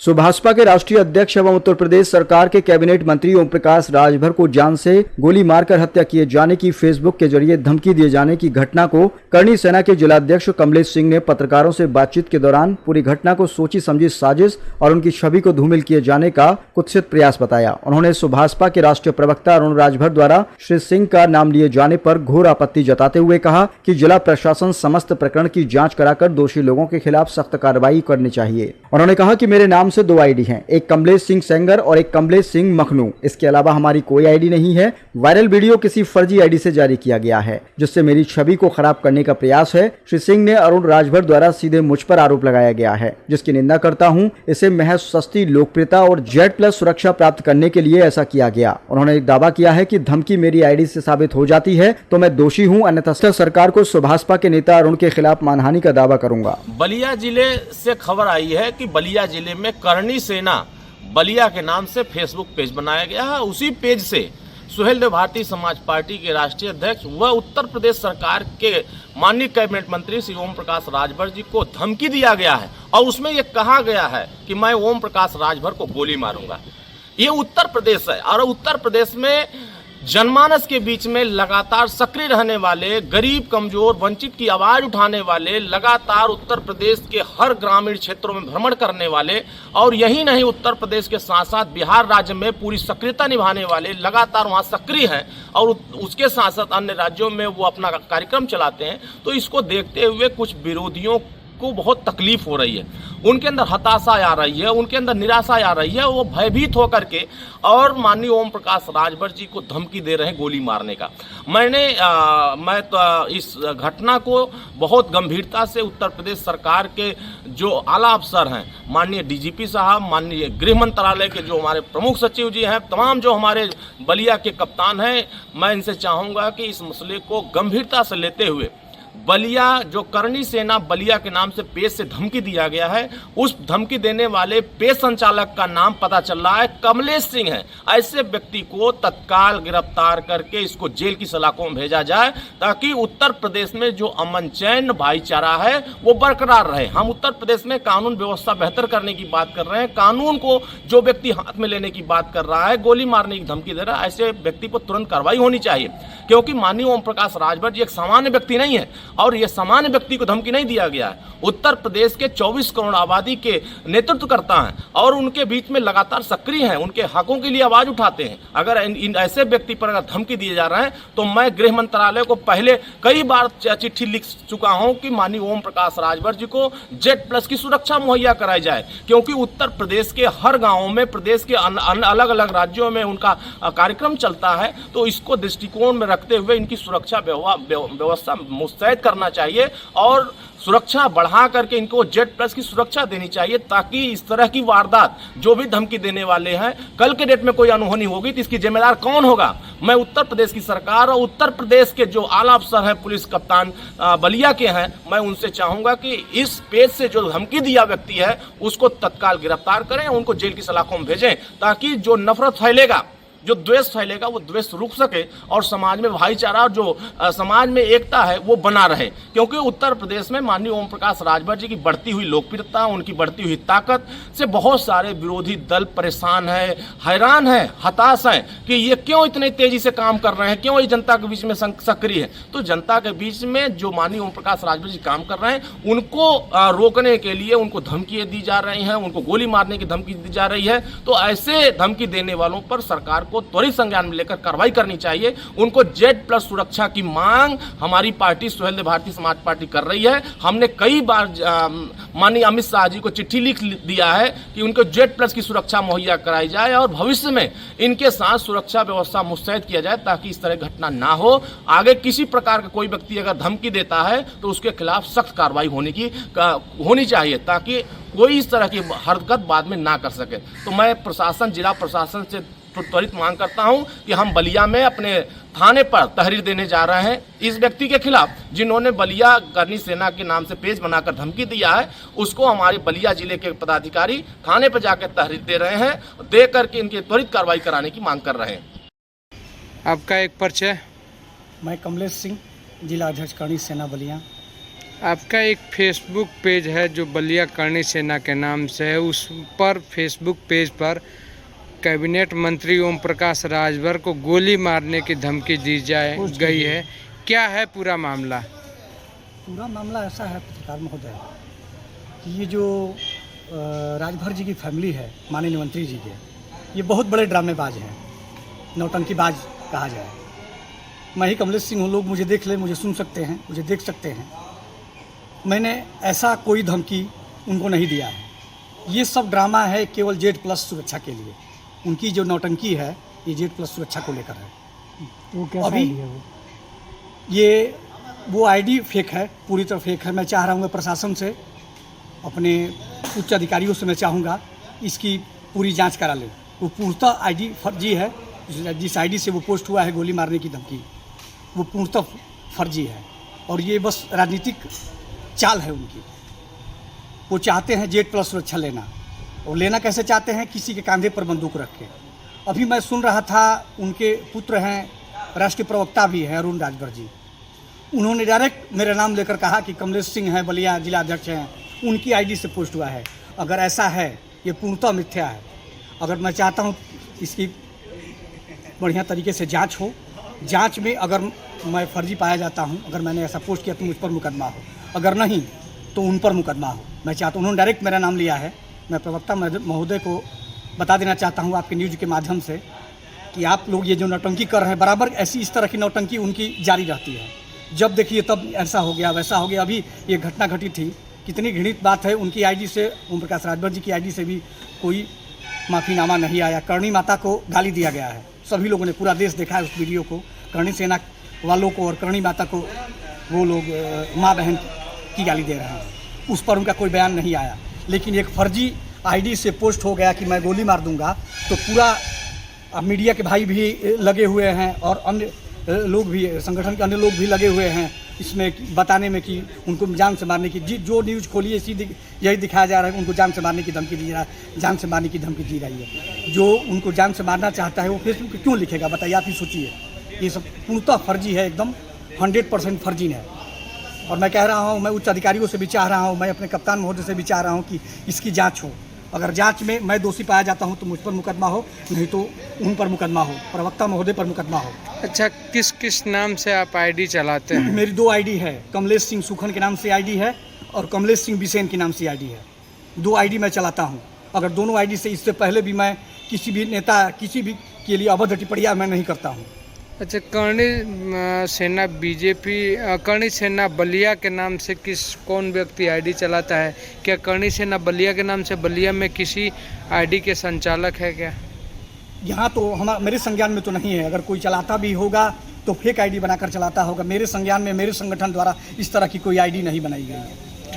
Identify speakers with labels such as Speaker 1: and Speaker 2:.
Speaker 1: भाजपा के राष्ट्रीय अध्यक्ष एवं उत्तर प्रदेश सरकार के कैबिनेट मंत्री ओम प्रकाश राजभर को जान से गोली मारकर हत्या किए जाने की फेसबुक के जरिए धमकी दिए जाने की घटना को करणी सेना के जिलाध्यक्ष कमलेश सिंह ने पत्रकारों से बातचीत के दौरान पूरी घटना को सोची समझी साजिश और उनकी छवि को धूमिल किए जाने का कुत्सित प्रयास बताया। उन्होंने भाजपा के राष्ट्रीय प्रवक्ता अरुण राजभर द्वारा श्री सिंह का नाम लिए जाने पर घोर आपत्ति जताते हुए कहा कि जिला प्रशासन समस्त प्रकरण की जाँच कराकर दोषी लोगों के खिलाफ सख्त कार्रवाई करनी चाहिए। उन्होंने कहा कि मेरे नाम से 2 आईडी हैं, एक कमलेश सिंह सेंगर और एक कमलेश सिंह मखनू। इसके अलावा हमारी कोई आईडी नहीं है। वायरल वीडियो किसी फर्जी आईडी से जारी किया गया है जिससे मेरी छवि को खराब करने का प्रयास है। श्री सिंह ने अरुण राजभर द्वारा सीधे मुझ पर आरोप लगाया गया है जिसकी निंदा करता हूं। इसे महज सस्ती लोकप्रियता और Z+ सुरक्षा प्राप्त करने के लिए ऐसा किया गया। उन्होंने दावा किया है कि धमकी मेरी आईडी से साबित हो जाती है तो मैं दोषी हूं, अन्यथा सरकार को भाजपा के नेता अरुण के खिलाफ मानहानि का दावा करूंगा।
Speaker 2: बलिया जिले से खबर आई है कि बलिया जिले में करणी सेना बलिया के नाम से फेसबुक पेज बनाया गया है। उसी पेज से सुहेलदेव भारतीय समाज पार्टी के राष्ट्रीय अध्यक्ष व उत्तर प्रदेश सरकार के माननीय कैबिनेट मंत्री श्री ओम प्रकाश राजभर जी को धमकी दिया गया है और उसमें यह कहा गया है कि मैं ओम प्रकाश राजभर को गोली मारूंगा। ये उत्तर प्रदेश है और उत्तर प्रदेश में जनमानस के बीच में लगातार सक्रिय रहने वाले, गरीब, कमजोर, वंचित की आवाज उठाने वाले, लगातार उत्तर प्रदेश के हर ग्रामीण क्षेत्रों में भ्रमण करने वाले और यही नहीं उत्तर प्रदेश के साथ साथ बिहार राज्य में पूरी सक्रियता निभाने वाले लगातार वहां सक्रिय हैं और उसके साथ साथ अन्य राज्यों में वो अपना कार्यक्रम चलाते हैं। तो इसको देखते हुए कुछ विरोधियों को बहुत तकलीफ हो रही है, उनके अंदर हताशा आ रही है, उनके अंदर निराशा आ रही है। वो भयभीत होकर के और माननीय ओम प्रकाश राजभर जी को धमकी दे रहे हैं गोली मारने का। मैं तो इस घटना को बहुत गंभीरता से उत्तर प्रदेश सरकार के जो आला अफसर हैं, माननीय DGP साहब, माननीय गृह मंत्रालय के जो हमारे प्रमुख सचिव जी हैं, तमाम जो हमारे बलिया के कप्तान हैं, मैं इनसे चाहूँगा कि इस मसले को गंभीरता से लेते हुए बलिया जो करणी सेना बलिया के नाम से पेज से धमकी दिया गया है, उस धमकी देने वाले पेज संचालक का नाम पता चल रहा है कमलेश सिंह है। ऐसे व्यक्ति को तत्काल गिरफ्तार करके इसको जेल की सलाखों में भेजा जाए ताकि उत्तर प्रदेश में जो अमन चैन भाईचारा है वो बरकरार रहे। हम उत्तर प्रदेश में कानून व्यवस्था बेहतर करने की बात कर रहे हैं। कानून को जो व्यक्ति हाथ में लेने की बात कर रहा है, गोली मारने की धमकी दे रहा है, ऐसे व्यक्ति पर तुरंत कार्रवाई होनी चाहिए क्योंकि माननीय ओम प्रकाश राजभर जी एक सामान्य व्यक्ति नहीं है और यह सामान्य व्यक्ति को धमकी नहीं दिया गया है। उत्तर प्रदेश के 24 करोड़ आबादी के नेतृत्व करता है और उनके बीच में लगातार सक्रिय हैं, उनके हकों के लिए आवाज उठाते हैं। अगर इन ऐसे व्यक्ति पर अगर धमकी दिए जा रहे हैं तो मैं गृह मंत्रालय को पहले कई बार चिट्ठी लिख चुका हूं कि माननीय ओम प्रकाश राजभर जी को Z+ की सुरक्षा मुहैया कराई जाए क्योंकि उत्तर प्रदेश के हर गाँव में, प्रदेश के अलग अलग राज्यों में उनका कार्यक्रम चलता है। तो इसको दृष्टिकोण में रखते हुए इनकी सुरक्षा व्यवस्था मुस्तैद करना चाहिए और सुरक्षा बढ़ा करके इनको Z+ की सुरक्षा देनी चाहिए ताकि इस तरह की वारदात जो भी धमकी देने वाले हैं, कल के डेट में कोई अनहोनी होगी तो इसकी जिम्मेदार कौन होगा? मैं उत्तर प्रदेश की सरकार और उत्तर प्रदेश के जो आला अफसर हैं, पुलिस कप्तान बलिया के हैं, मैं उनसे चाहूंगा कि इस पेज से जो धमकी दिया व्यक्ति है उसको तत्काल गिरफ्तार करें, उनको जेल की सलाखों में भेजें ताकि जो नफरत फैलेगा, जो द्वेष फैलेगा वो द्वेष रुक सके और समाज में भाईचारा और जो समाज में एकता है वो बना रहे क्योंकि उत्तर प्रदेश में माननीय ओम प्रकाश राजभर जी की बढ़ती हुई लोकप्रियता, उनकी बढ़ती हुई ताकत से बहुत सारे विरोधी दल परेशान है, हैरान है, हताश हैं कि ये क्यों इतनी तेजी से काम कर रहे हैं, क्यों ये जनता के बीच में सक्रिय है। तो जनता के बीच में जो माननीय ओम प्रकाश राजभर जी काम कर रहे हैं उनको रोकने के लिए उनको धमकियाँ दी जा रही हैं, उनको गोली मारने की धमकी दी जा रही है। तो ऐसे धमकी देने वालों पर सरकार को त्वरित संज्ञान में लेकर कार्रवाई करनी चाहिए। उनको Z+ सुरक्षा की मांग हमारी पार्टी सुहेलदेव भारतीय समाज पार्टी कर रही है। हमने कई बार माननीय अमित शाह जी को चिट्ठी लिख दिया है कि उनको Z+ की सुरक्षा मुहैया कराई जाए और भविष्य में इनके साथ सुरक्षा व्यवस्था मुस्तैद किया जाए ताकि इस तरह घटना ना हो। आगे किसी प्रकार का कोई व्यक्ति अगर धमकी देता है तो उसके खिलाफ सख्त कार्रवाई होनी चाहिए ताकि कोई इस तरह की हरकत बाद में ना कर सके। तो मैं प्रशासन, जिला प्रशासन से त्वरित मांग करता हूं कि हम बलिया में अपने थाने पर तहरीर देने जा रहे हैं इस व्यक्ति के खिलाफ जिन्होंने बलिया करणी सेना के नाम से पेज बनाकर धमकी दिया है। उसको हमारे बलिया जिले के पदाधिकारी थाने पर जाकर तहरीर दे रहे हैं, दे करके इनकी त्वरित कार्रवाई कराने की मांग कर रहे हैं।
Speaker 3: आपका एक परिचय?
Speaker 4: मैं कमलेश सिंह, जिला अध्यक्ष करणी सेना बलिया।
Speaker 3: आपका एक फेसबुक पेज है जो बलिया करणी सेना के नाम से है। उस पर फेसबुक पेज पर कैबिनेट मंत्री ओम प्रकाश राजभर को गोली मारने की धमकी दी गई है। क्या है पूरा मामला?
Speaker 4: पूरा मामला ऐसा है पत्रकार महोदय कि ये जो राजभर जी की फैमिली है, माननीय मंत्री जी के, ये बहुत बड़े ड्रामेबाज हैं, नौटंकीबाज कहा जाए। मैं ही कमलेश सिंह हूँ, लोग मुझे देख ले, मुझे सुन सकते हैं, मुझे देख सकते हैं। मैंने ऐसा कोई धमकी उनको नहीं दिया है। ये सब ड्रामा है केवल Z+ सुरक्षा के लिए। उनकी जो नौटंकी है ये Z+ सुरक्षा को लेकर है।
Speaker 5: तो कैसा
Speaker 4: अभी
Speaker 5: आइडिया है वो?
Speaker 4: ये वो आईडी फेक है, पूरी तरह फेक है। मैं चाह रहा हूँ प्रशासन से, अपने उच्च अधिकारियों से मैं चाहूँगा इसकी पूरी जांच करा लें। वो पूर्णतः आईडी फर्जी है। जिस आईडी से वो पोस्ट हुआ है गोली मारने की धमकी, वो पूर्णतः फर्जी है। और ये बस राजनीतिक चाल है उनकी। वो चाहते हैं Z+ सुरक्षा लेना, और लेना कैसे चाहते हैं? किसी के कंधे पर बंदूक रख के। अभी मैं सुन रहा था, उनके पुत्र हैं, राष्ट्रीय प्रवक्ता भी हैं, अरुण राजभर जी। उन्होंने डायरेक्ट मेरा नाम लेकर कहा कि कमलेश सिंह हैं, बलिया जिला अध्यक्ष हैं, उनकी आईडी से पोस्ट हुआ है। अगर ऐसा है, ये पूर्णतः मिथ्या है। अगर मैं चाहता हूँ इसकी बढ़िया तरीके से जांच हो। जांच में अगर मैं फर्जी पाया जाता हूँ, अगर मैंने ऐसा पोस्ट किया तो मुझ पर मुकदमा हो, अगर नहीं तो उन पर मुकदमा हो। मैं चाहता हूँ, उन्होंने डायरेक्ट मेरा नाम लिया है। मैं प्रवक्ता महोदय को बता देना चाहता हूँ आपके न्यूज़ के माध्यम से कि आप लोग ये जो नौटंकी कर रहे हैं, बराबर ऐसी इस तरह की नौटंकी उनकी जारी रहती है। जब देखिए तब ऐसा हो गया, वैसा हो गया। अभी ये घटना घटी थी, कितनी घृणित बात है। उनकी आईडी से, ओम प्रकाश राजभर जी की आईडी से भी कोई माफ़ीनामा नहीं आया। करणी माता को गाली दिया गया है। सभी लोगों ने, पूरा देश देखा है उस वीडियो को। करणी सेना वालों को और करणी माता को वो लोग माँ बहन की गाली दे रहे हैं। उस पर उनका कोई बयान नहीं आया। लेकिन एक फर्जी आईडी से पोस्ट हो गया कि मैं गोली मार दूंगा, तो पूरा मीडिया के भाई भी लगे हुए हैं और अन्य लोग भी, संगठन के अन्य लोग भी लगे हुए हैं इसमें बताने में कि उनको जान से मारने की, जो न्यूज़ खोलिए यही दिखाया जा रहा है। उनको जान से मारने की धमकी दी रहा है, जान से मारने की धमकी दी रही है। जो उनको जान से मारना चाहता है वो फेसबुक पर क्यों लिखेगा, बताइए? आप ही सोचिए। ये सब पूर्णतः फर्जी है, एकदम 100% फर्जी है। और मैं कह रहा हूँ, मैं उच्च अधिकारियों से भी चाह रहा हूँ, मैं अपने कप्तान महोदय से भी चाह रहा हूँ कि इसकी जाँच हो। अगर जांच में मैं दोषी पाया जाता हूं तो मुझ पर मुकदमा हो, नहीं तो उन पर मुकदमा हो, प्रवक्ता महोदय पर मुकदमा हो।
Speaker 3: अच्छा, किस किस नाम से आप आईडी चलाते हैं?
Speaker 4: मेरी 2 आईडी है। कमलेश सिंह सुखन के नाम से आईडी है और कमलेश सिंह बिसेन के नाम से आईडी है। 2 आईडी मैं चलाता हूं। अगर दोनों आईडी से, इससे पहले भी मैं किसी भी नेता, किसी भी के लिए अभद्र टिप्पणियां मैं नहीं करता हूँ।
Speaker 3: अच्छा, करणी सेना बीजेपी, करणी सेना बलिया के नाम से कौन व्यक्ति आईडी चलाता है? क्या करणी सेना बलिया के नाम से बलिया में किसी आईडी के संचालक है क्या?
Speaker 4: यहाँ तो मेरे संज्ञान में तो नहीं है। अगर कोई चलाता भी होगा तो फेक आईडी बनाकर चलाता होगा। मेरे संज्ञान में, मेरे संगठन द्वारा इस तरह की कोई आईडी नहीं बनाई गई है।